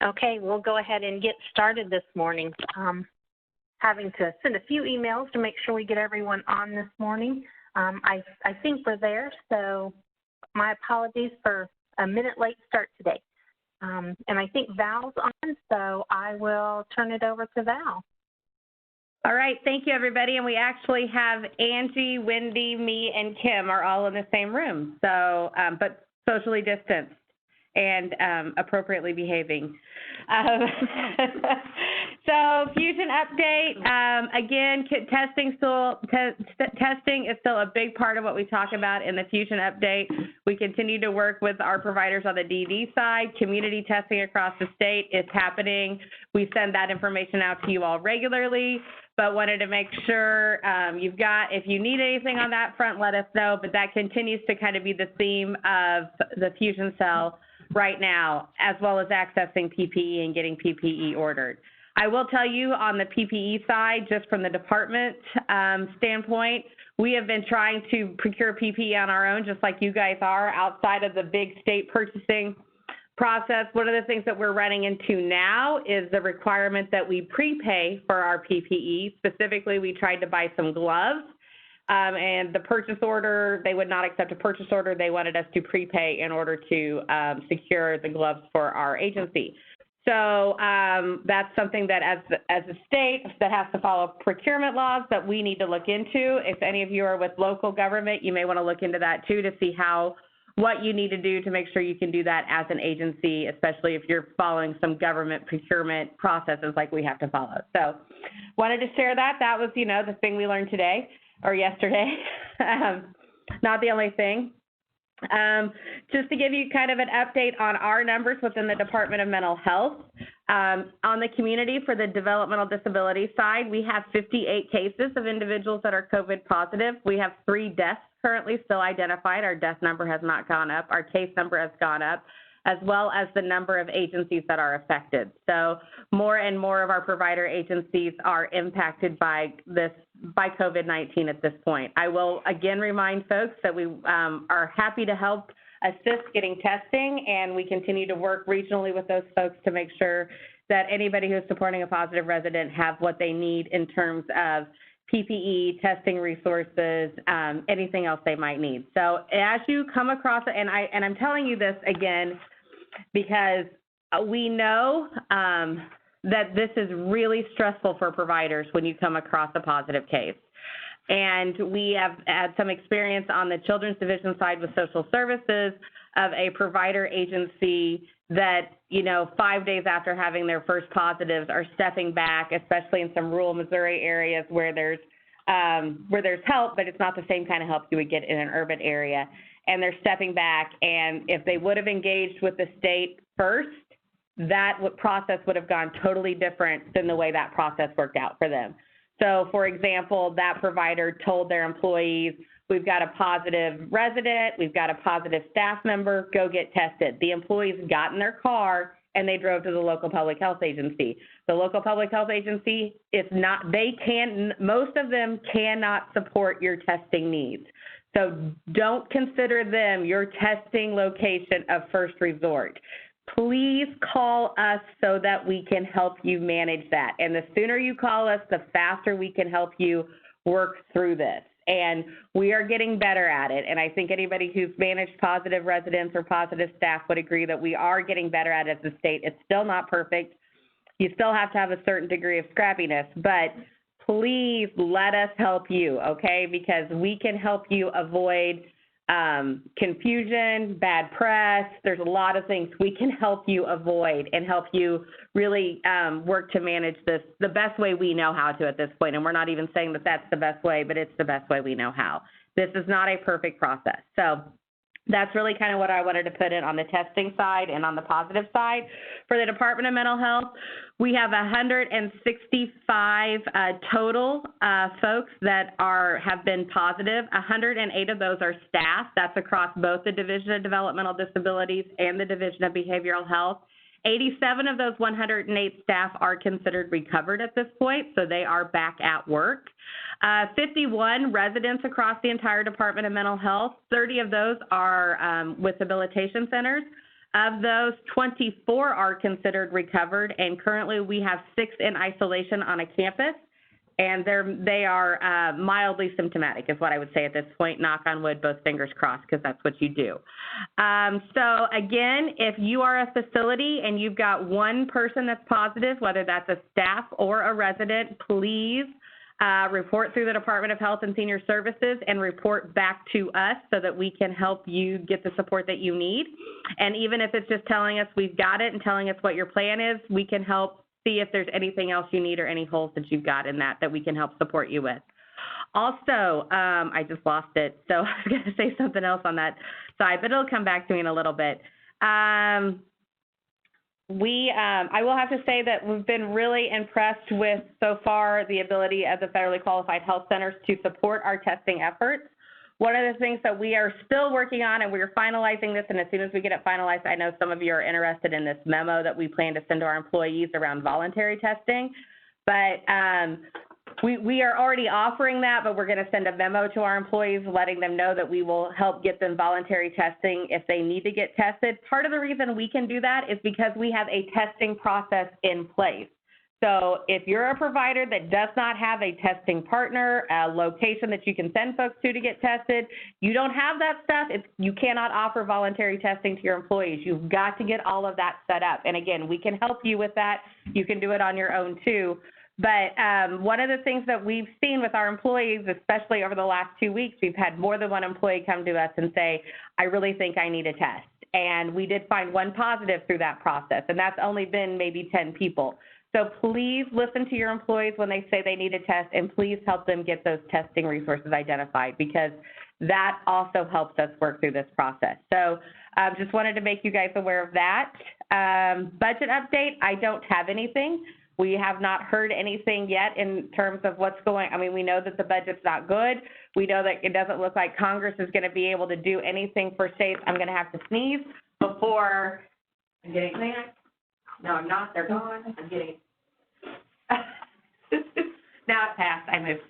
Okay, we'll go ahead and get started this morning. Having to send a few emails to make sure we get everyone on this morning. I think we're there, so my apologies for a minute late start today. And I think Val's on, so I will turn it over to Val. All right, thank you, everybody. And we actually have Angie, Wendy, me, and Kim are all in the same room, so but socially distanced and appropriately behaving. So Fusion update, again, testing is still a big part of what we talk about in the Fusion update. We continue to work with our providers on the DD side. Community testing across the state is happening. We send that information out to you all regularly, but wanted to make sure if you need anything on that front, let us know, but that continues to kind of be the theme of the Fusion Cell right now, as well as accessing PPE and getting PPE ordered. I will tell you on the PPE side, just from the department standpoint, we have been trying to procure PPE on our own, just like you guys are, outside of the big state purchasing process. One of the things that we're running into now is the requirement that we prepay for our PPE. Specifically, we tried to buy some gloves. And the purchase order, they would not accept a purchase order. They wanted us to prepay in order to secure the gloves for our agency. So that's something that as a state that has to follow procurement laws that we need to look into. If any of you are with local government, you may want to look into that too to see what you need to do to make sure you can do that as an agency, especially if you're following some government procurement processes like we have to follow. So wanted to share that. That was, the thing we learned today. Or yesterday, not the only thing. Just to give you kind of an update on our numbers within the Department of Mental Health. On the community for the developmental disability side, we have 58 cases of individuals that are COVID positive. We have 3 deaths currently still identified. Our death number has not gone up. Our case number has gone up, as well as the number of agencies that are affected. So more and more of our provider agencies are impacted by COVID-19 at this point. I will again remind folks that we are happy to help assist getting testing, and we continue to work regionally with those folks to make sure that anybody who's supporting a positive resident have what they need in terms of PPE, testing resources, anything else they might need. So as you come across it, and I'm telling you this again, because we know that this is really stressful for providers when you come across a positive case. And we have had some experience on the Children's Division side with social services of a provider agency that, 5 days after having their first positives are stepping back, especially in some rural Missouri areas where there's help, but it's not the same kind of help you would get in an urban area. And they're stepping back, and if they would have engaged with the state first, that process would have gone totally different than the way that process worked out for them. So, for example, that provider told their employees, we've got a positive resident, we've got a positive staff member, go get tested. The employees got in their car and they drove to the local public health agency. The local public health agency, most of them cannot support your testing needs. So don't consider them your testing location of first resort. Please call us so that we can help you manage that. And the sooner you call us, the faster we can help you work through this. And we are getting better at it. And I think anybody who's managed positive residents or positive staff would agree that we are getting better at it as a state. It's still not perfect. You still have to have a certain degree of scrappiness, but please let us help you, okay? Because we can help you avoid confusion, bad press. There's a lot of things we can help you avoid and help you really work to manage this the best way we know how to at this point. And we're not even saying that that's the best way, but it's the best way we know how. This is not a perfect process. So that's really kind of what I wanted to put in on the testing side and on the positive side. For the Department of Mental Health, we have 165 total folks that have been positive. 108 of those are staff. That's across both the Division of Developmental Disabilities and the Division of Behavioral Health. 87 of those 108 staff are considered recovered at this point, so they are back at work. 51 residents across the entire Department of Mental Health. 30 of those are with habilitation centers. Of those, 24 are considered recovered, and currently we have 6 in isolation on a campus, and they are mildly symptomatic is what I would say at this point. Knock on wood, both fingers crossed, because that's what you do. So again, if you are a facility and you've got one person that's positive, whether that's a staff or a resident, please report through the Department of Health and Senior Services and report back to us so that we can help you get the support that you need. And even if it's just telling us we've got it and telling us what your plan is, we can help see if there's anything else you need or any holes that you've got in that we can help support you with. Also, I just lost it, so I was going to say something else on that side, but it'll come back to me in a little bit. I will have to say that we've been really impressed with, so far, the ability of the federally qualified health centers to support our testing efforts. One of the things that we are still working on, and we're finalizing this, and as soon as we get it finalized, I know some of you are interested in this memo that we plan to send to our employees around voluntary testing. But we are already offering that, but we're going to send a memo to our employees letting them know that we will help get them voluntary testing if they need to get tested. Part of the reason we can do that is because we have a testing process in place. So if you're a provider that does not have a testing partner, a location that you can send folks to get tested, you don't have that stuff, you cannot offer voluntary testing to your employees. You've got to get all of that set up. And again, we can help you with that. You can do it on your own too. But one of the things that we've seen with our employees, especially over the last 2 weeks, we've had more than one employee come to us and say, I really think I need a test. And we did find one positive through that process, and that's only been maybe 10 people. So please listen to your employees when they say they need a test, and please help them get those testing resources identified, because that also helps us work through this process. So just wanted to make you guys aware of that. Budget update, I don't have anything. We have not heard anything yet in terms of what's going on. I mean, we know that the budget's not good. We know that it doesn't look like Congress is going to be able to do anything for states. I'm going to have to sneeze before I'm getting, no, I'm not. They're gone. I'm getting, now it passed. I moved.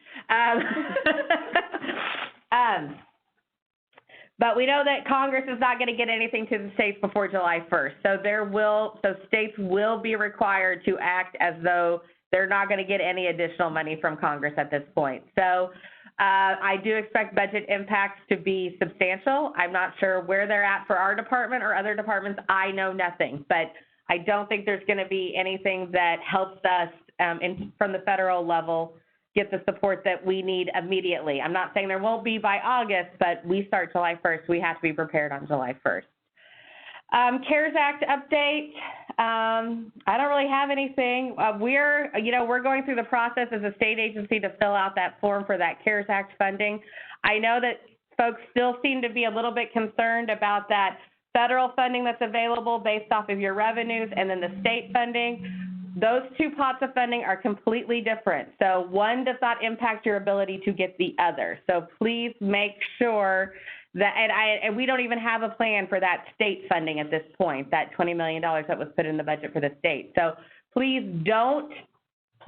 But we know that Congress is not going to get anything to the states before July 1st. So states will be required to act as though they're not going to get any additional money from Congress at this point. So I do expect budget impacts to be substantial. I'm not sure where they're at for our department or other departments. I know nothing, but I don't think there's going to be anything that helps us from the federal level get the support that we need immediately. I'm not saying there won't be by August, but we start July 1st. We have to be prepared on July 1st. CARES Act update. I don't really have anything. We're going through the process as a state agency to fill out that form for that CARES Act funding. I know that folks still seem to be a little bit concerned about that federal funding that's available based off of your revenues and then the state funding. Those two pots of funding are completely different. So one does not impact your ability to get the other. So please make sure that, and we don't even have a plan for that state funding at this point, that $20 million that was put in the budget for the state. So please don't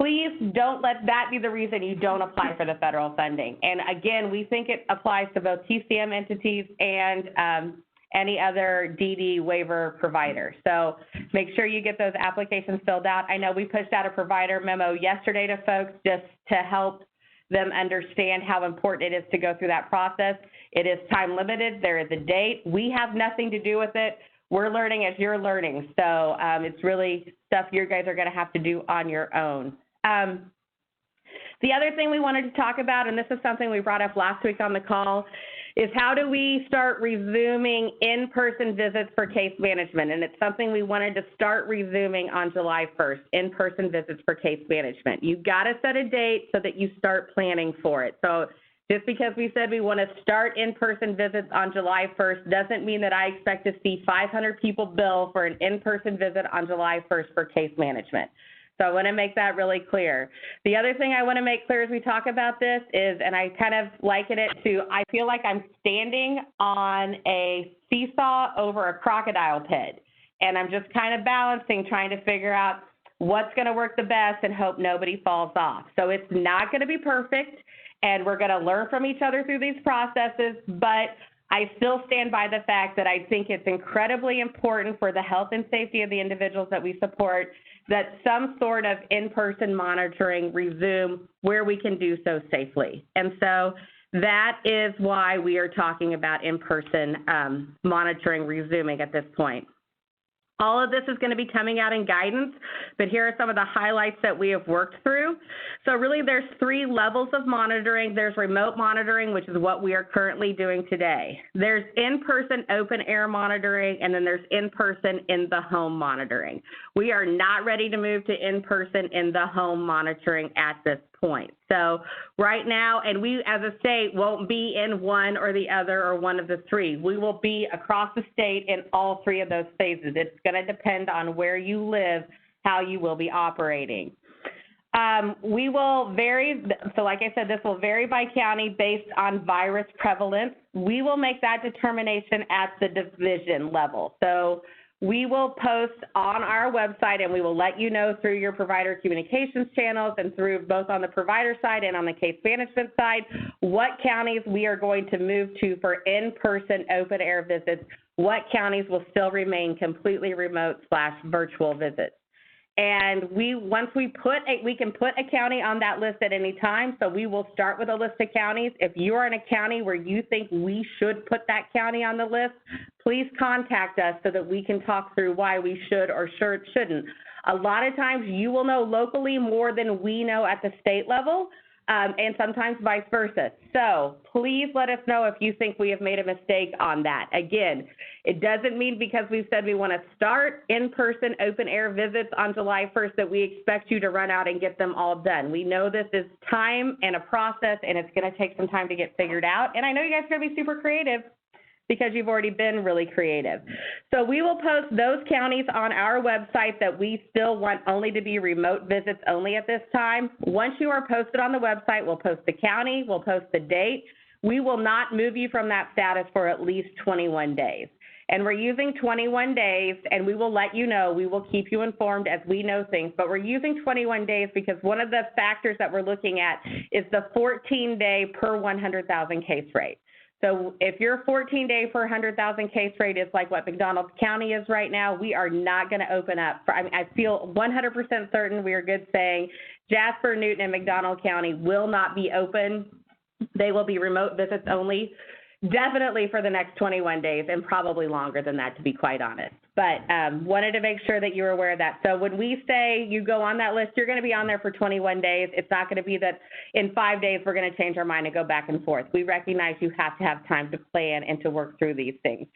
let that be the reason you don't apply for the federal funding. And again, we think it applies to both TCM entities and any other DD waiver provider. So make sure you get those applications filled out. I know we pushed out a provider memo yesterday to folks just to help them understand how important it is to go through that process. It is time limited. There is a date. We have nothing to do with it. We're learning as you're learning. So it's really stuff you guys are going to have to do on your own. The other thing we wanted to talk about, and this is something we brought up last week on the call, is how do we start resuming in-person visits for case management? And it's something we wanted to start resuming on July 1st, in-person visits for case management. You've got to set a date so that you start planning for it. So just because we said we want to start in-person visits on July 1st doesn't mean that I expect to see 500 people bill for an in-person visit on July 1st for case management. So I want to make that really clear. The other thing I want to make clear as we talk about this is, and I kind of liken it to, I feel like I'm standing on a seesaw over a crocodile pit, and I'm just kind of balancing, trying to figure out what's going to work the best and hope nobody falls off. So it's not going to be perfect, and we're going to learn from each other through these processes, but I still stand by the fact that I think it's incredibly important for the health and safety of the individuals that we support that some sort of in-person monitoring resume where we can do so safely. And so that is why we are talking about in-person monitoring resuming at this point. All of this is going to be coming out in guidance, but here are some of the highlights that we have worked through. So really there's 3 levels of monitoring. There's remote monitoring, which is what we are currently doing today. There's in-person open air monitoring, and then there's in-person in the home monitoring. We are not ready to move to in-person in the home monitoring at this point. So right now, and we as a state won't be in one or the other or one of the 3. We will be across the state in all 3 of those phases. It's going to depend on where you live, how you will be operating. We will vary, so like I said, this will vary by county based on virus prevalence. We will make that determination at the division level. So we will post on our website, and we will let you know through your provider communications channels and through both on the provider side and on the case management side what counties we are going to move to for in-person open air visits, what counties will still remain completely remote/virtual visits. And once we can put a county on that list at any time, so we will start with a list of counties. If you are in a county where you think we should put that county on the list, please contact us so that we can talk through why we should or shouldn't. A lot of times you will know locally more than we know at the state level, and sometimes vice versa. So please let us know if you think we have made a mistake on that. Again, it doesn't mean because we've said we want to start in-person open air visits on July 1st that we expect you to run out and get them all done. We know this is time and a process, and it's going to take some time to get figured out. And I know you guys are going to be super creative because you've already been really creative. So we will post those counties on our website that we still want only to be remote visits only at this time. Once you are posted on the website, we'll post the county, we'll post the date. We will not move you from that status for at least 21 days. And we're using 21 days, and we will let you know, we will keep you informed as we know things, but we're using 21 days because one of the factors that we're looking at is the 14-day per 100,000 case rate. So if your 14-day per 100,000 case rate is like what McDonald County is right now, we are not going to open up. I feel 100% certain we are good saying Jasper, Newton, and McDonald County will not be open. They will be remote visits only, definitely for the next 21 days and probably longer than that, to be quite honest. But wanted to make sure that you were aware of that. So when we say you go on that list, you're going to be on there for 21 days. It's not going to be that in 5 days we're going to change our mind and go back and forth. We recognize you have to have time to plan and to work through these things.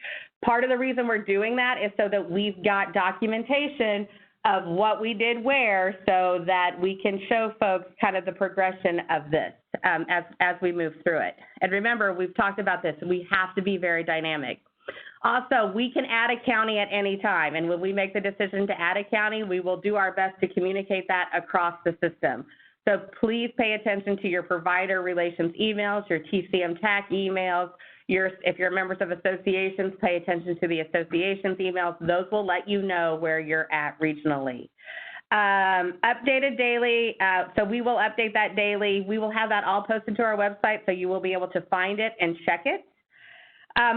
Part of the reason we're doing that is so that we've got documentation of what we did where so that we can show folks kind of the progression of this as we move through it. And remember, we've talked about this, we have to be very dynamic. Also, we can add a county at any time, and when we make the decision to add a county, we will do our best to communicate that across the system. So please pay attention to your provider relations emails, your TCM TAC emails, if you're members of associations, pay attention to the associations emails. Those will let you know where you're at regionally. Updated daily, so we will update that daily. We will have that all posted to our website, so you will be able to find it and check it.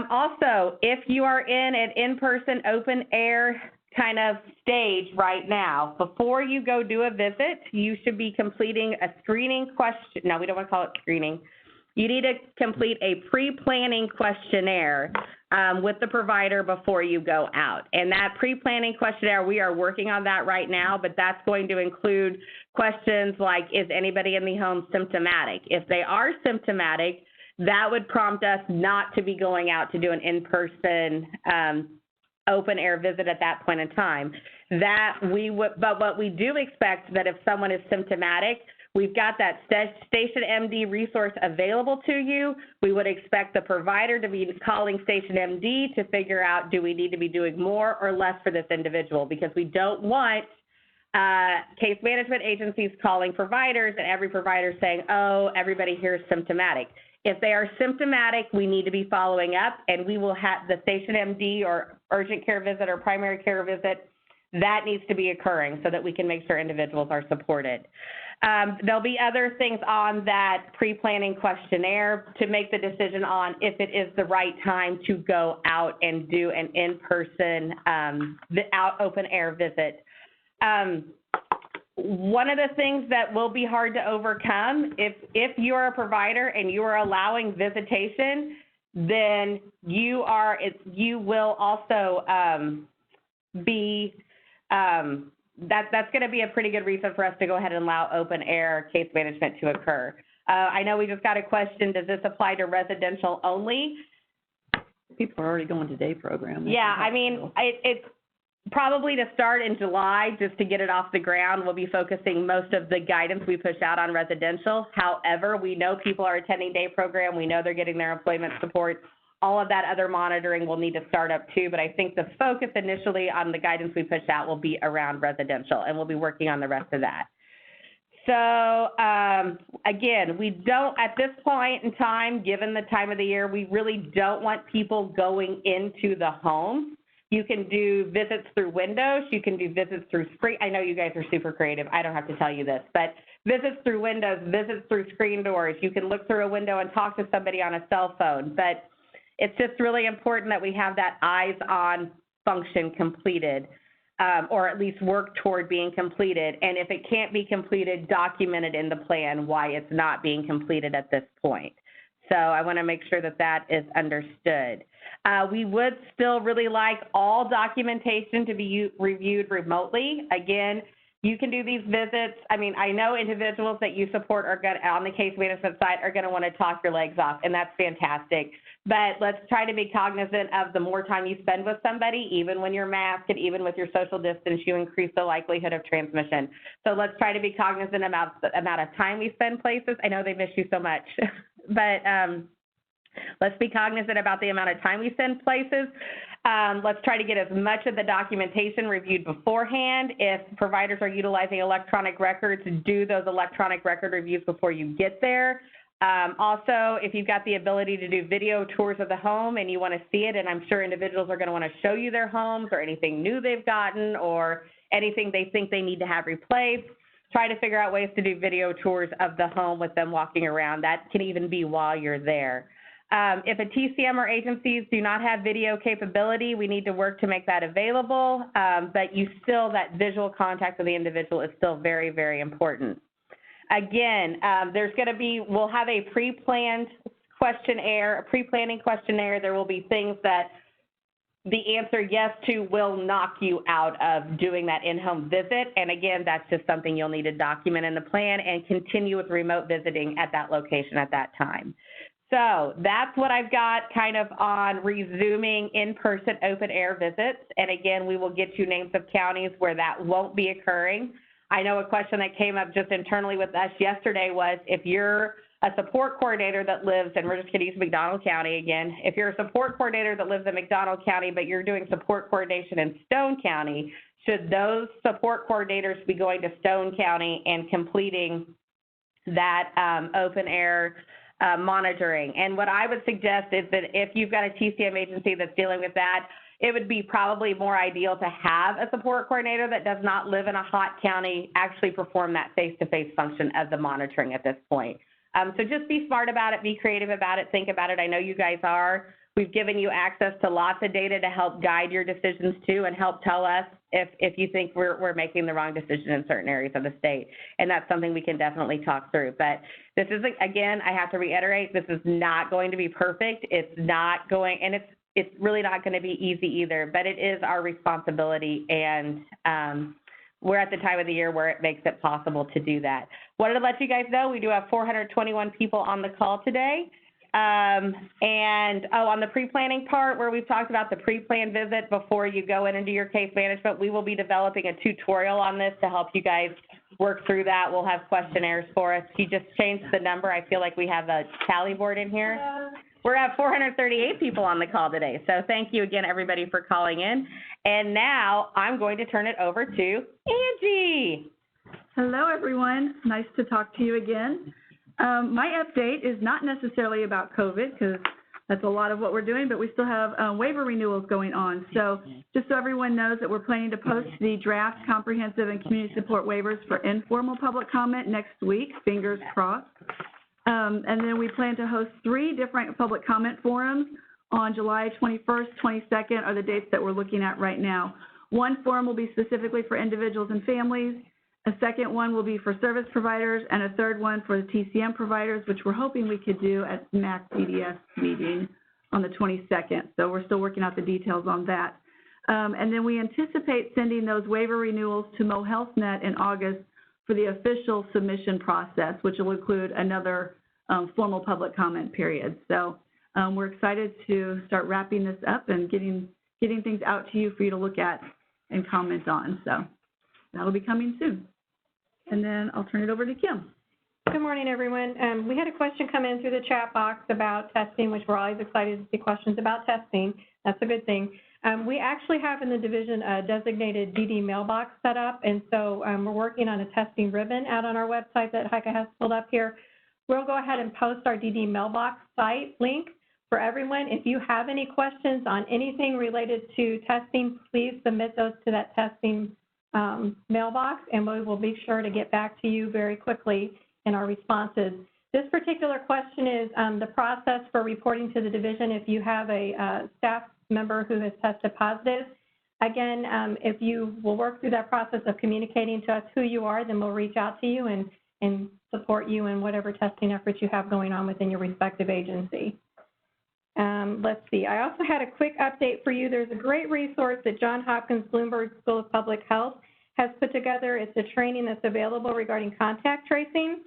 Also, if you are in an in-person open air kind of stage right now, before you go do a visit, you should be completing a screening question. No, we don't want to call it screening. You need to complete a pre-planning questionnaire with the provider before you go out. And that pre-planning questionnaire, we are working on that right now, but that's going to include questions like, is anybody in the home symptomatic? If they are symptomatic, that would prompt us not to be going out to do an in-person open air visit at that point in time. But what we do expect that if someone is symptomatic, we've got that Station MD resource available to you. We would expect the provider to be calling Station MD to figure out, do we need to be doing more or less for this individual? Because we don't want case management agencies calling providers and every provider saying, oh, everybody here is symptomatic. If they are symptomatic, we need to be following up, and we will have the Station MD or urgent care visit or primary care visit. That needs to be occurring so that we can make sure individuals are supported. There'll be other things on that pre-planning questionnaire to make the decision on if it is the right time to go out and do an in-person open air visit. One of the things that will be hard to overcome, if you're a provider and you are allowing visitation, then you will also be, that's going to be a pretty good reason for us to go ahead and allow open air case management to occur. I know we just got a question, does this apply to residential only? People are already going to day program. Yeah, I mean, it's probably to start in July, just to get it off the ground. We'll be focusing most of the guidance we push out on residential. However, we know people are attending day program. We know they're getting their employment support. All of that other monitoring will need to start up too, but I think the focus initially on the guidance we push out will be around residential, and we'll be working on the rest of that. So again, we don't, at this point in time, given the time of the year, we really don't want people going into the home. You can do visits through windows. You can do visits through screen. I know you guys are super creative. I don't have to tell you this, but visits through windows, visits through screen doors. You can look through a window and talk to somebody on a cell phone, but it's just really important that we have that eyes-on function completed, or at least work toward being completed. And if it can't be completed, document it in the plan why it's not being completed at this point. So I want to make sure that that is understood. We would still really like all documentation to be reviewed remotely. Again, you can do these visits. I mean, I know individuals that you support are going on the case management side are going to want to talk your legs off, and that's fantastic. But let's try to be cognizant of the more time you spend with somebody, even when you're masked and even with your social distance, you increase the likelihood of transmission. So let's try to be cognizant about the amount of time we spend places. I know they miss you so much, but let's be cognizant about the amount of time we spend places. Let's try to get as much of the documentation reviewed beforehand. If providers are utilizing electronic records, do those electronic record reviews before you get there. Also, if you've got the ability to do video tours of the home and you want to see it, and I'm sure individuals are going to want to show you their homes or anything new they've gotten or anything they think they need to have replaced, try to figure out ways to do video tours of the home with them walking around. That can even be while you're there. If a TCM or agencies do not have video capability, we need to work to make that available, but that visual contact with the individual is still very, very important. Again, we'll have a pre-planned questionnaire, a pre-planning questionnaire. There will be things that the answer yes to will knock you out of doing that in-home visit. And again, that's just something you'll need to document in the plan and continue with remote visiting at that location at that time. So that's what I've got kind of on resuming in-person open air visits. And again, we will get you names of counties where that won't be occurring. I know a question that came up just internally with us yesterday was if you're a support coordinator that lives, and we're just going to use McDonald County again, if you're a support coordinator that lives in McDonald County but you're doing support coordination in Stone County, should those support coordinators be going to Stone County and completing that open air monitoring? And what I would suggest is that if you've got a TCM agency that's dealing with that, it would be probably more ideal to have a support coordinator that does not live in a hot county actually perform that face-to-face function of the monitoring at this point. So just be smart about it, be creative about it, think about it. I know you guys are. We've given you access to lots of data to help guide your decisions too and help tell us if you think we're making the wrong decision in certain areas of the state. And that's something we can definitely talk through. But this is, again, I have to reiterate, this is not going to be perfect. It's not going, and it's really not going to be easy either, but it is our responsibility, and we're at the time of the year where it makes it possible to do that. Wanted to let you guys know we do have 421 people on the call today. On the pre-planning part where we've talked about the pre-planned visit before you go in and do your case management, we will be developing a tutorial on this to help you guys work through that. We'll have questionnaires for us. You just changed the number. I feel like we have a tally board in here. Yeah. We're at 438 people on the call today. So thank you again, everybody, for calling in. And now I'm going to turn it over to Angie. Hello, everyone. Nice to talk to you again. My update is not necessarily about COVID because That's a lot of what we're doing, but we still have waiver renewals going on. So just so everyone knows that we're planning to post the draft comprehensive and community support waivers for informal public comment next week, fingers crossed. And then we plan to host 3 different public comment forums on July 21st, 22nd are the dates that we're looking at right now. One forum will be specifically for individuals and families. A second one will be for service providers, and a third one for the TCM providers, which we're hoping we could do at MAC DDS meeting on the 22nd. So we're still working out the details on that. And then we anticipate sending those waiver renewals to MoHealthNet in August for the official submission process, which will include another formal public comment period. So we're excited to start wrapping this up and getting things out to you for you to look at and comment on. So that'll be coming soon. And then I'll turn it over to Kim. Good morning, everyone. We had a question come in through the chat box about testing, which we're always excited to see questions about testing. That's a good thing. We actually have in the division a designated DD mailbox set up, and so we're working on a testing ribbon out on our website that Heike has pulled up here. We'll go ahead and post our DD mailbox site link for everyone. If you have any questions on anything related to testing, please submit those to that testing mailbox, and we will be sure to get back to you very quickly in our responses. This particular question is the process for reporting to the division if you have a staff member who has tested positive. Again, if you will work through that process of communicating to us who you are, then we'll reach out to you and support you in whatever testing efforts you have going on within your respective agency. Let's see. I also had a quick update for you. There's a great resource that Johns Hopkins Bloomberg School of Public Health has put together. It's a training that's available regarding contact tracing.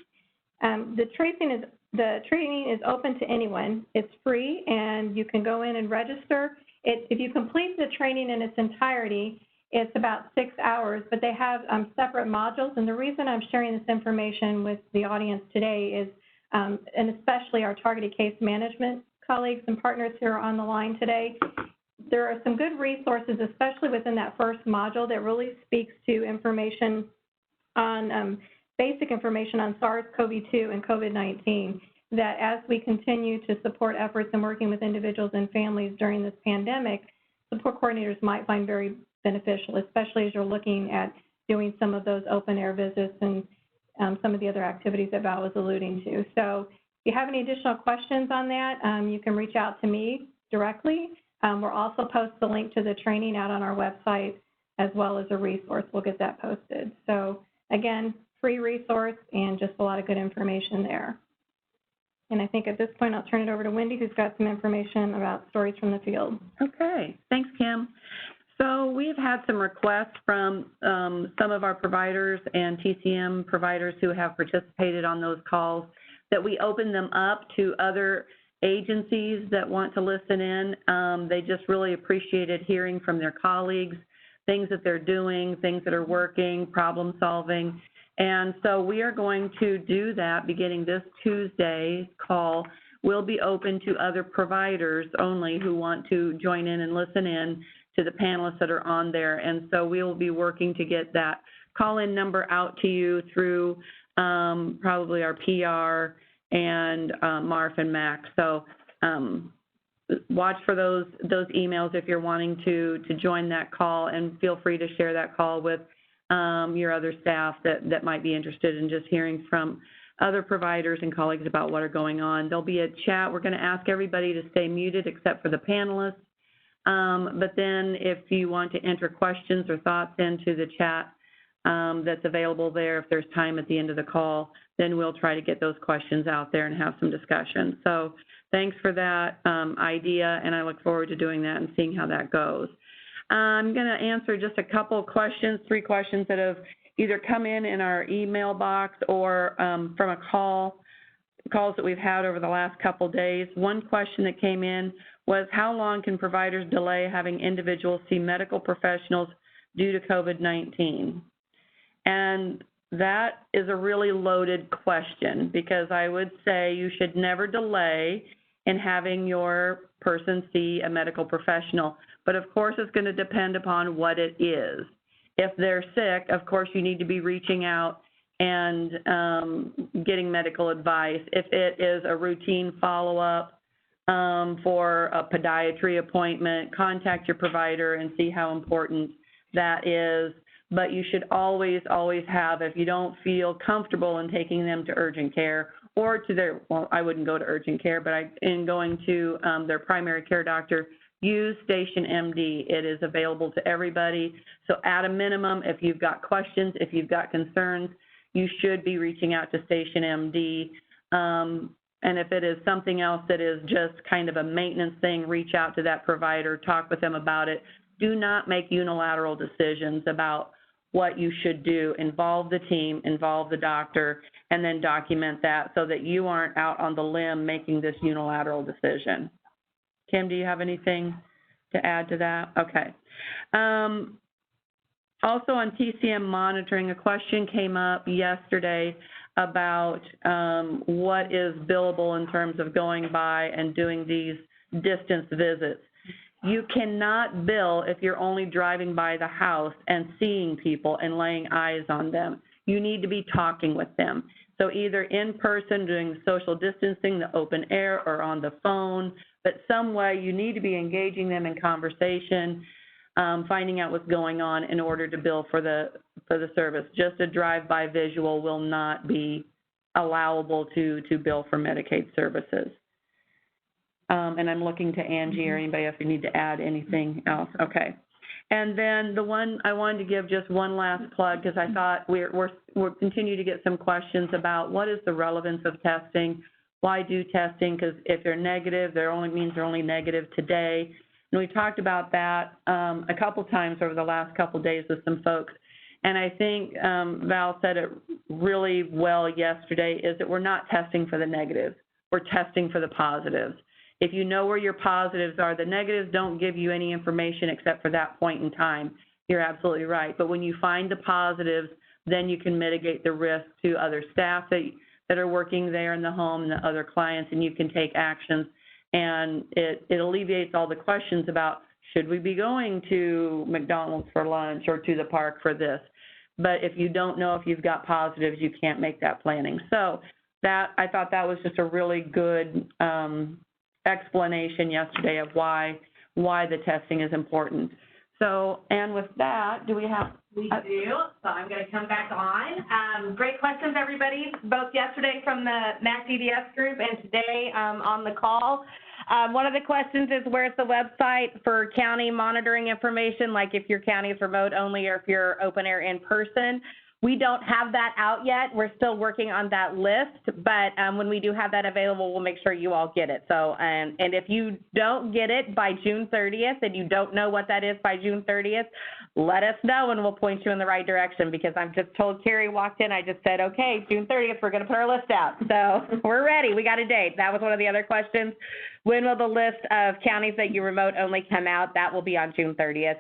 The training is open to anyone. It's free, and you can go in and register. If you complete the training in its entirety, it's about 6 hours, but they have separate modules. And the reason I'm sharing this information with the audience today is, and especially our targeted case management colleagues and partners who are on the line today, there are some good resources, especially within that first module, that really speaks to information on basic information on SARS-CoV-2 and COVID-19, that as we continue to support efforts in working with individuals and families during this pandemic, support coordinators might find very beneficial, especially as you're looking at doing some of those open-air visits and some of the other activities that Val was alluding to. So if you have any additional questions on that, you can reach out to me directly. We'll also post the link to the training out on our website as well as a resource. We'll get that posted. So again, free resource and just a lot of good information there. And I think at this point, I'll turn it over to Wendy, who's got some information about stories from the field. Okay, thanks, Kim. So we've had some requests from some of our providers and TCM providers who have participated on those calls that we open them up to other agencies that want to listen in. They just really appreciated hearing from their colleagues, things that they're doing, things that are working, problem solving. And so we are going to do that beginning this Tuesday. Call will be open to other providers only who want to join in and listen in to the panelists that are on there. And so we will be working to get that call-in number out to you through probably our PR and Marf and Mac. So watch for those emails if you're wanting to join that call, and feel free to share that call with your other staff that might be interested in just hearing from other providers and colleagues about what are going on. There'll be a chat. We're going to ask everybody to stay muted except for the panelists. But then if you want to enter questions or thoughts into the chat that's available there, if there's time at the end of the call, then we'll try to get those questions out there and have some discussion. So thanks for that idea, and I look forward to doing that and seeing how that goes. I'm going to answer just a couple questions, 3 questions that have either come in our email box or from calls that we've had over the last couple days. One question that came in was, how long can providers delay having individuals see medical professionals due to COVID-19? And that is a really loaded question, because I would say you should never delay in having your person see a medical professional. But of course, it's going to depend upon what it is. If they're sick, of course, you need to be reaching out and getting medical advice. If it is a routine follow-up, for a podiatry appointment, contact your provider and see how important that is. But you should always, always have, if you don't feel comfortable in taking them to urgent care or to their, well, I wouldn't go to urgent care, but in going to their primary care doctor, use Station MD. It is available to everybody. So at a minimum, if you've got questions, if you've got concerns, you should be reaching out to Station MD. And if it is something else that is just kind of a maintenance thing, reach out to that provider, talk with them about it. Do not make unilateral decisions about what you should do. Involve the team, involve the doctor, and then document that so that you aren't out on the limb making this unilateral decision. Kim, do you have anything to add to that? Okay. Also on TCM monitoring, a question came up yesterday about what is billable in terms of going by and doing these distance visits. You cannot bill if you're only driving by the house and seeing people and laying eyes on them. You need to be talking with them. So either in person doing social distancing, the open air, or on the phone, but some way you need to be engaging them in conversation, finding out what's going on in order to bill for the service. Just a drive-by visual will not be allowable to bill for Medicaid services. And I'm looking to Angie or anybody else who need to add anything else. Okay. And then the one I wanted to give just one last plug, because I thought we'll continue to get some questions about what is the relevance of testing, why do testing, because if they're negative, means they're only negative today. And we talked about that a couple times over the last couple days with some folks. And I think Val said it really well yesterday, is that we're not testing for the negatives. We're testing for the positives. If you know where your positives are, the negatives don't give you any information except for that point in time. You're absolutely right. But when you find the positives, then you can mitigate the risk to other staff that are working there in the home and the other clients, and you can take actions. And it alleviates all the questions about, should we be going to McDonald's for lunch or to the park for this? But if you don't know if you've got positives, you can't make that planning. So I thought that was just a really good explanation yesterday of why the testing is important. So, and with that, do we have? We do, so I'm going to come back on. Great questions, everybody, both yesterday from the MAC DDS group and today on the call. One of the questions is, where's the website for county monitoring information, like if your county is remote only or if you're open air in person? We don't have that out yet. We're still working on that list, but when we do have that available, we'll make sure you all get it. So, and if you don't get it by June 30th and you don't know what that is by June 30th, let us know and we'll point you in the right direction, because I'm just told Carrie walked in, I just said, okay, June 30th, we're going to put our list out. So we're ready. We got a date. That was one of the other questions. When will the list of counties that you remote only come out? That will be on June 30th.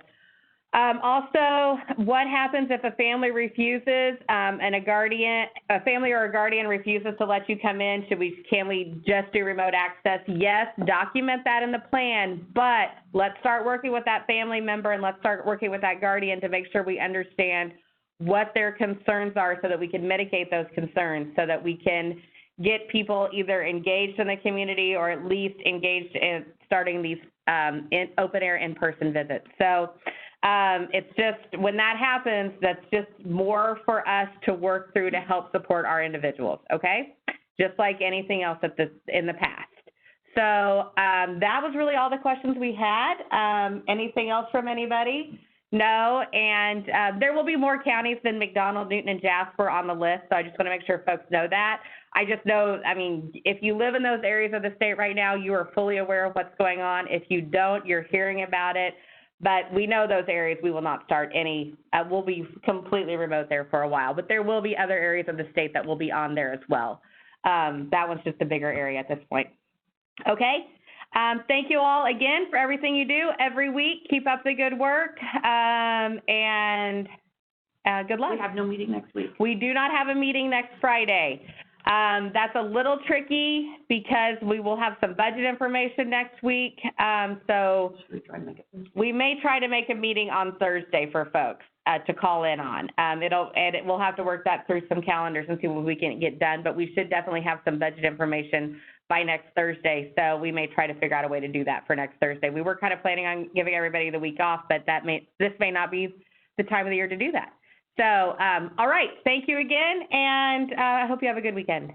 Also, what happens if a family refuses and a family or a guardian refuses to let you come in? Can we just do remote access? Yes, document that in the plan, but let's start working with that family member and let's start working with that guardian to make sure we understand what their concerns are so that we can mitigate those concerns, so that we can get people either engaged in the community or at least engaged in starting these open air in-person visits. So it's just, when that happens, that's just more for us to work through to help support our individuals, okay? Just like anything else in the past. So that was really all the questions we had. Anything else from anybody? No, and there will be more counties than McDonald, Newton, and Jasper on the list, so I just want to make sure folks know that. I just know, I mean, if you live in those areas of the state right now, you are fully aware of what's going on. If you don't, you're hearing about it. But we know those areas we will not start any, we'll be completely remote there for a while. But there will be other areas of the state that will be on there as well. That one's just a bigger area at this point. Okay. Thank you all again for everything you do every week. Keep up the good work, and good luck. We have no meeting next week. We do not have a meeting next Friday. That's a little tricky because we will have some budget information next week. So we may try to make a meeting on Thursday for folks to call in on. We'll have to work that through some calendars and see what we can get done, but we should definitely have some budget information by next Thursday. So we may try to figure out a way to do that for next Thursday. We were kind of planning on giving everybody the week off, but this may not be the time of the year to do that. So, all right, thank you again, and I hope you have a good weekend.